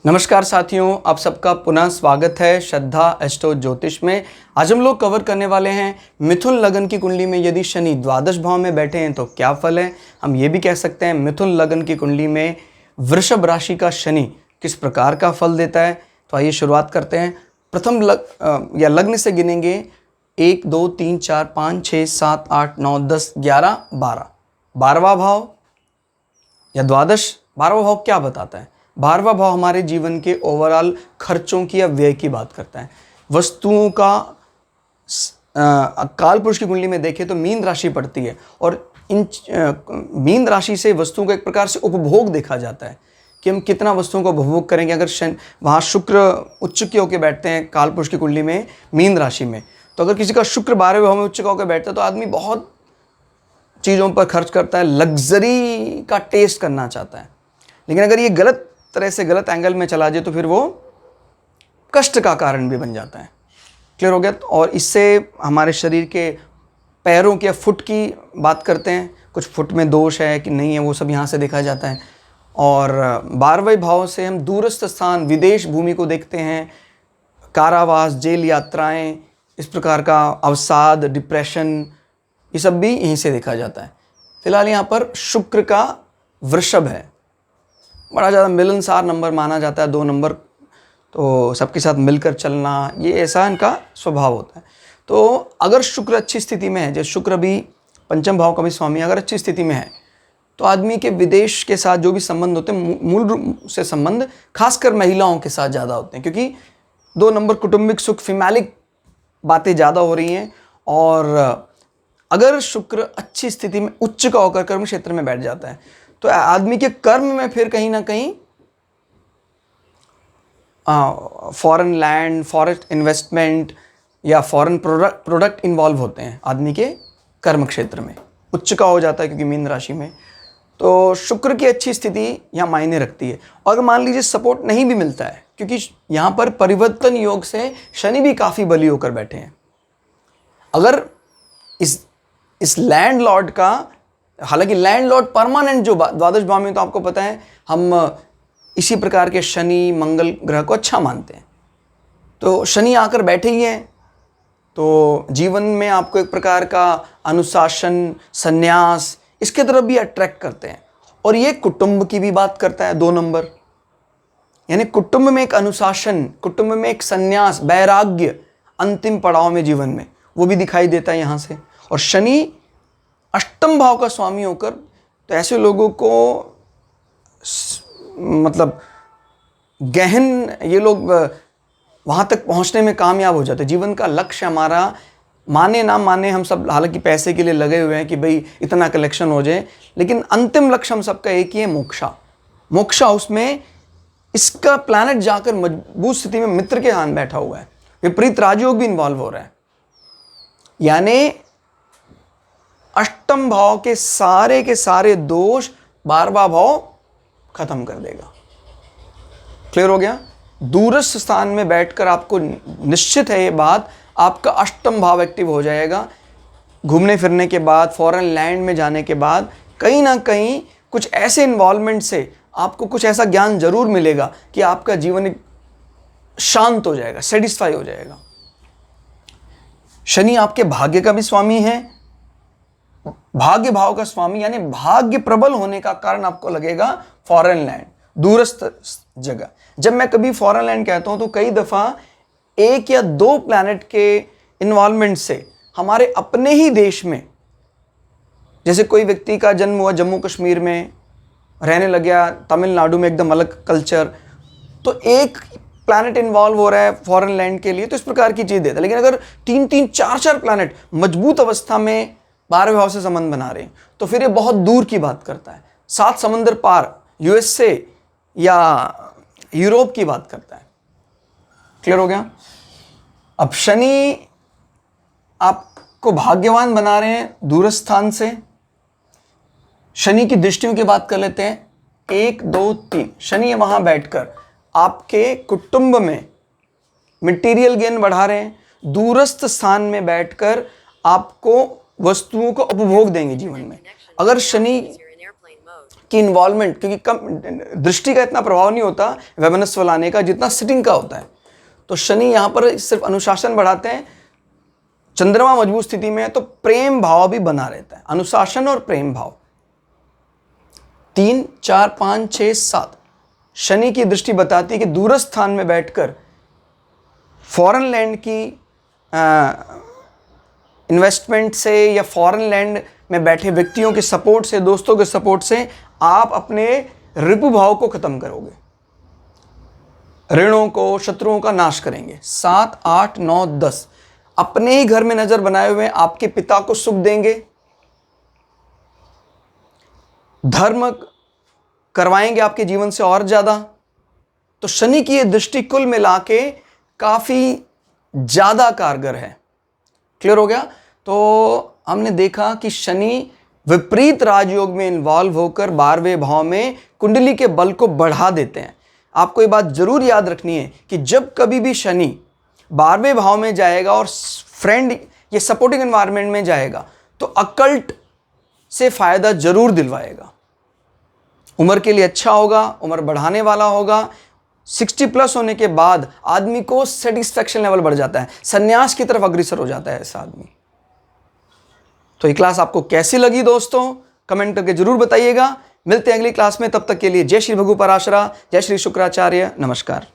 नमस्कार साथियों, आप सबका पुनः स्वागत है श्रद्धा एस्ट्रो ज्योतिष में। आज हम लोग कवर करने वाले हैं मिथुन लगन की कुंडली में यदि शनि द्वादश भाव में बैठे हैं तो क्या फल है। हम ये भी कह सकते हैं मिथुन लगन की कुंडली में वृषभ राशि का शनि किस प्रकार का फल देता है। तो आइए शुरुआत करते हैं। प्रथम लग्न से गिनेंगे 1 2 3 4 5 6 7 8 9 10 11 12। 12वां भाव या द्वादश 12वां भाव क्या बताता है? 12वां भाव हमारे जीवन के ओवरऑल खर्चों की या व्यय की बात करता है। वस्तुओं का काल पुरुष की कुंडली में देखें तो मीन राशि पड़ती है और इन मीन राशि से वस्तुओं का एक प्रकार से उपभोग देखा जाता है कि हम कितना वस्तुओं का उपभोग करेंगे। अगर वहाँ शुक्र उच्च के होकर बैठते हैं काल पुरुष की कुंडली में मीन राशि में, तो अगर किसी का शुक्र 12वें भाव में उच्च का होकर बैठता है तो आदमी बहुत चीज़ों पर खर्च करता है, लग्जरी का टेस्ट करना चाहता है। लेकिन अगर ये गलत तरह से गलत एंगल में चला जाए तो फिर वो कष्ट का कारण भी बन जाता है। क्लियर हो गया? और इससे हमारे शरीर के पैरों के फुट की बात करते हैं, कुछ फुट में दोष है कि नहीं है, वो सब यहाँ से देखा जाता है। और 12वें भाव से हम दूरस्थ स्थान विदेश भूमि को देखते हैं, कारावास, जेल यात्राएं, इस प्रकार का अवसाद, डिप्रेशन, ये सब भी यहीं से देखा जाता है। फिलहाल यहाँ पर शुक्र का वृषभ है, बड़ा ज़्यादा मिलनसार नंबर माना जाता है 2 नंबर, तो सबके साथ मिलकर चलना, ये ऐसा इनका स्वभाव होता है। तो अगर शुक्र अच्छी स्थिति में है, जैसे शुक्र भी पंचम भाव का भी स्वामी अगर अच्छी स्थिति में है तो आदमी के विदेश के साथ जो भी संबंध होते हैं, मूल रूप से संबंध खासकर महिलाओं के साथ ज़्यादा होते हैं, क्योंकि 2 नंबर कौटुंबिक सुख, फिमैलिक बातें ज़्यादा हो रही हैं। और अगर शुक्र अच्छी स्थिति में उच्च का होकर कर्म क्षेत्र में बैठ जाता है तो आदमी के कर्म में फिर कहीं ना कहीं फॉरेन लैंड, फॉरेन इन्वेस्टमेंट या फॉरेन प्रोडक्ट इन्वॉल्व होते हैं आदमी के कर्म क्षेत्र में। उच्च का हो जाता है क्योंकि मीन राशि में, तो शुक्र की अच्छी स्थिति यहाँ मायने रखती है। और मान लीजिए सपोर्ट नहीं भी मिलता है, क्योंकि यहाँ पर परिवर्तन योग से शनि भी काफ़ी बली होकर बैठे हैं। अगर इस लैंड लॉर्ड का, हालांकि लैंड लॉर्ड परमानेंट जो द्वादश भाव में, तो आपको पता है हम इसी प्रकार के शनि मंगल ग्रह को अच्छा मानते हैं। तो शनि आकर बैठे ही हैं तो जीवन में आपको एक प्रकार का अनुशासन, संन्यास, इसके तरफ भी अट्रैक्ट करते हैं। और ये कुटुंब की भी बात करता है 2 नंबर, यानी कुटुंब में एक अनुशासन, कुटुंब में एक संन्यास, वैराग्य अंतिम पड़ाव में जीवन में, वो भी दिखाई देता है यहाँ से। और शनि अष्टम भाव का स्वामी होकर तो ऐसे लोगों को मतलब गहन, ये लोग वहाँ तक पहुँचने में कामयाब हो जाते हैं। जीवन का लक्ष्य हमारा, माने ना माने हम सब हालांकि पैसे के लिए लगे हुए हैं कि भाई इतना कलेक्शन हो जाए, लेकिन अंतिम लक्ष्य हम सबका एक ही है, मोक्षा। मोक्षा, उसमें इसका प्लैनेट जाकर मजबूत स्थिति में मित्र के हाथ बैठा हुआ है, विपरीत राजयोग भी इन्वॉल्व हो रहा है, यानी अष्टम भाव के सारे दोष 12वां भाव खत्म कर देगा। क्लियर हो गया? दूरस्थ स्थान में बैठकर आपको निश्चित है ये बात, आपका अष्टम भाव एक्टिव हो जाएगा। घूमने फिरने के बाद, फॉरेन लैंड में जाने के बाद कहीं ना कहीं कुछ ऐसे इन्वॉल्वमेंट से आपको कुछ ऐसा ज्ञान जरूर मिलेगा कि आपका जीवन शांत हो जाएगा, सेटिस्फाई हो जाएगा। शनि आपके भाग्य का भी स्वामी है, भाग्य भाव का स्वामी, यानी भाग्य प्रबल होने का कारण आपको लगेगा फॉरेन लैंड, दूरस्थ जगह। जब मैं कभी फॉरेन लैंड कहता हूं तो कई दफा 1 या 2 प्लैनेट के इन्वॉल्वमेंट से हमारे अपने ही देश में, जैसे कोई व्यक्ति का जन्म हुआ जम्मू कश्मीर में, रहने लग गया तमिलनाडु में, एकदम अलग कल्चर, तो एक प्लैनेट इन्वॉल्व हो रहा है फॉरेन लैंड के लिए, तो इस प्रकार की चीज देता है। लेकिन अगर 3-3, 4-4 प्लैनेट मजबूत अवस्था में 12वें भाव से संबंध बना रहे हैं तो फिर ये बहुत दूर की बात करता है, 7 समंदर पार, यूएसए या यूरोप की बात करता है। क्लियर हो गया? अब शनि आपको भाग्यवान बना रहे हैं दूरस्थ स्थान से। शनि की दृष्टियों की बात कर लेते हैं। 1 2 3 शनि वहां बैठकर आपके कुटुंब में मटेरियल गेन बढ़ा रहे हैं, दूरस्थ स्थान में बैठकर आपको वस्तुओं को उपभोग देंगे जीवन में। अगर शनि की इन्वॉल्वमेंट, क्योंकि कम दृष्टि का इतना प्रभाव नहीं होता वैमनस्व लाने का जितना सिटिंग का होता है। तो शनि यहाँ पर सिर्फ अनुशासन बढ़ाते हैं, चंद्रमा मजबूत स्थिति में है तो प्रेम भाव भी बना रहता है, अनुशासन और प्रेम भाव। 3, 4, 5, 6, 7 शनि की दृष्टि बताती है कि दूरस्थ स्थान में बैठकर फॉरेन लैंड की इन्वेस्टमेंट से या फॉरेन लैंड में बैठे व्यक्तियों के सपोर्ट से, दोस्तों के सपोर्ट से आप अपने रिपु भाव को खत्म करोगे, ऋणों को, शत्रुओं का नाश करेंगे। 7, 8, 9, 10 अपने ही घर में नजर बनाए हुए आपके पिता को सुख देंगे, धर्म करवाएंगे आपके जीवन से और ज्यादा। तो शनि की यह दृष्टि कुल मिला के काफी ज्यादा कारगर है। क्लियर हो गया? तो हमने देखा कि शनि विपरीत राजयोग में इन्वॉल्व होकर 12वें भाव में कुंडली के बल को बढ़ा देते हैं। आपको ये बात जरूर याद रखनी है कि जब कभी भी शनि 12वें भाव में जाएगा और फ्रेंड ये सपोर्टिंग एनवायरनमेंट में जाएगा तो अकल्ट से फायदा जरूर दिलवाएगा। उम्र के लिए अच्छा होगा, उम्र बढ़ाने वाला होगा। 60 प्लस होने के बाद आदमी को सेटिस्फैक्शन लेवल बढ़ जाता है, संन्यास की तरफ अग्रसर हो जाता है ऐसा आदमी। तो ये क्लास आपको कैसी लगी दोस्तों, कमेंट करके जरूर बताइएगा। मिलते हैं अगली क्लास में, तब तक के लिए जय श्री भृगु पराशरा, जय श्री शुक्राचार्य, नमस्कार।